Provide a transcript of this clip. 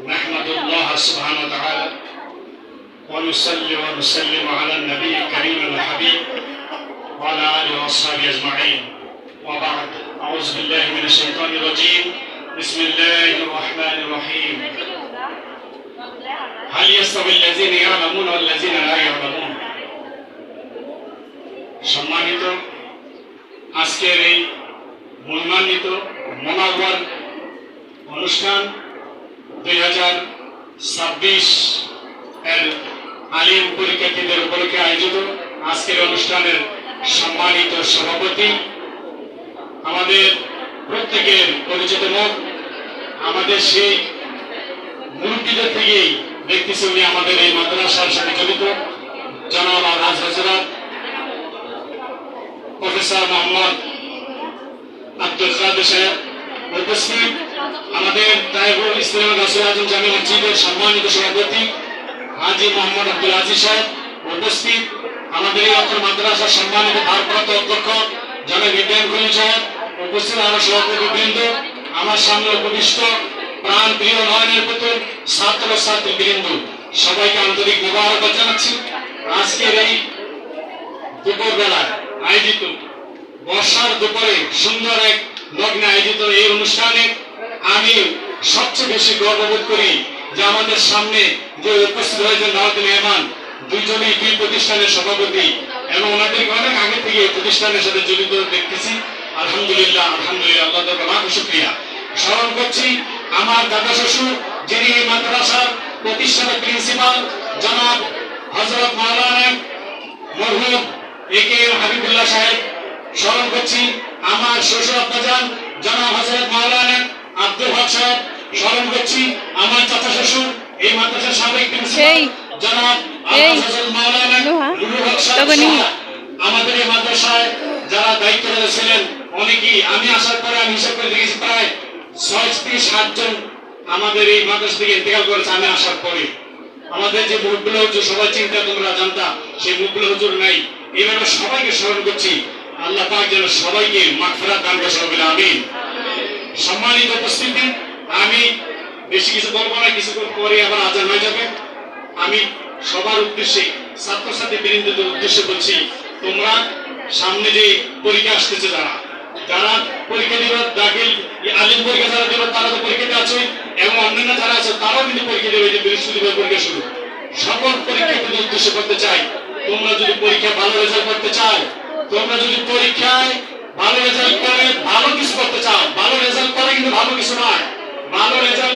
नाहमदुल्लाह सुब्हानहु व तआला व नुसल्ली व नुसल्लिमु अला नबी करीम अल हबीब व अला आलिहि व अस्हाबिहि अजमाइन व बाद अऊज़ु बिल्लाहि मिनश शैतानिर रजीम बिस्मिल्लाहिर रहमानिर रहीम हाल यस्तविल्लज़ीना या'लामुना वल्लज़ीना ला या'लामुन। सम्मानित আজকের এই মহিমান্বিত মোনাওয়ার অনুষ্ঠান 2026 এর আলিম পরীক্ষার্থীদের উপলক্ষে আয়োজিত আজকের অনুষ্ঠানের সম্মানিত সভাপতি আমাদের প্রত্যেকের পরিচিত মুখ, আমাদের সেই মুরব্বীদের থেকেই দেখতেছি উনি আমাদের এই মাদ্রাসার সাথে জড়িত জনাব রাজ হযরত প্রফেসর মোহাম্মদ আব্দুল কাদের সাহেব উপস্থিত, আমাদের তাইবুল ইসলাম রাসূল আজম জামে মসজিদের সম্মানিত সভাপতি হাজী মোহাম্মদ আব্দুল আজিজ সাহেব উপস্থিত, আমাদের এই অত্র মাদ্রাসার সম্মানিত ভারপ্রাপ্ত অধ্যক্ষ জনাব ইব্রাহিম খলিল সাহেব উপস্থিত, আরো সভাপতিবৃন্দ, আমার সামনে উপবিষ্ট প্রাণ প্রিয় নয়নের পুতুল ছাত্র ছাত্রীবৃন্দ, সবাইকে আন্তরিক মোবারকবাদ জানাচ্ছি। আজকের এই দুপুরবেলায় আয়োজিত বর্ষার দুপুরে সুন্দর এক লগ্নে আয়োজিত এই অনুষ্ঠানে আমি সবচেয়ে বেশি গর্ববোধ করি যে আমাদের সামনে যে উপস্থিত হয়েছেন দাওয়াতুল মেহমান দুইজনই দুই প্রতিষ্ঠানের সভাপতি এবং ওনাদেরকে অনেক আগে থেকে এই প্রতিষ্ঠানের সাথে জড়িত দেখতেছি। আলহামদুলিল্লাহ আলহামদুলিল্লাহ, আল্লাহ তাআলা লাখ শুকরিয়া। স্মরণ করছি আমার দাদা শ্বশুর যিনি এই মাদ্রাসার প্রতিষ্ঠানের প্রিন্সিপাল জনাব হযরত মাওলানা মরহুম একে হাবিবুল্লাহ সাহেব। স্মরণ করছি আমার শ্বশুর আব্বাজান জনাব হযরত মাওলানা আব্দুল হক সাহেব। স্মরণ করছি আমার চাচা শ্বশুর এই মাদ্রাসার সাবেক প্রিন্সিপাল জনাব হযরত মাওলানা নুরুল হক সাহেব। আমাদের এই মাদ্রাসায় যারা দায়িত্বরত ছিলেন অনেকেই, আমি আসার পরে আমি হিসাব করে দেখেছি প্রায় 6 থেকে 7 জন আমাদের এই মাদ্রাসা থেকে ইন্তেকাল করেছে আমি আসার পরে। আমাদের যে মুখগুলো হুজুর সবাই চিন্তা তোমরা জানতা, সেই মুখগুলো হুজুর নাই। এইভাবে সবাইকে স্মরণ করছি, আল্লাহ পাক যেন সবাইকে মাগফিরাত দান করেন, আমিন। সম্মানিত উপস্থিতি, আমি বেশি কিছু বলবো না, কিছুক্ষণ পরে আবার আজান হয়ে যাবে। আমি সবার উদ্দেশ্যে ছাত্রছাত্রী বৃন্দদের উদ্দেশ্যে বলছি, তোমরা সামনে যে পরীক্ষা আসতেছে, যারা পরীক্ষা দিবে, দাখিল আলিম পরীক্ষা যারা দেবে তারা তো পরীক্ষাতে আছে এবং অন্যান্য যারা আছে তারাও কিন্তু পরীক্ষা দেবে। যে বৃহস্পতিবার পরীক্ষা শুরু, সকল পরীক্ষার্থীদের উদ্দেশ্যে করতে চাই, তোমরা যদি পরীক্ষা ভালো রেজাল্ট করতে চাও, তোমরা যদি পরীক্ষায় ভালো রেজাল্ট করে ভালো কিছু করতে চাও, ভালো রেজাল্ট করে কিন্তু ভালো কিছু নয়, ভালো রেজাল্ট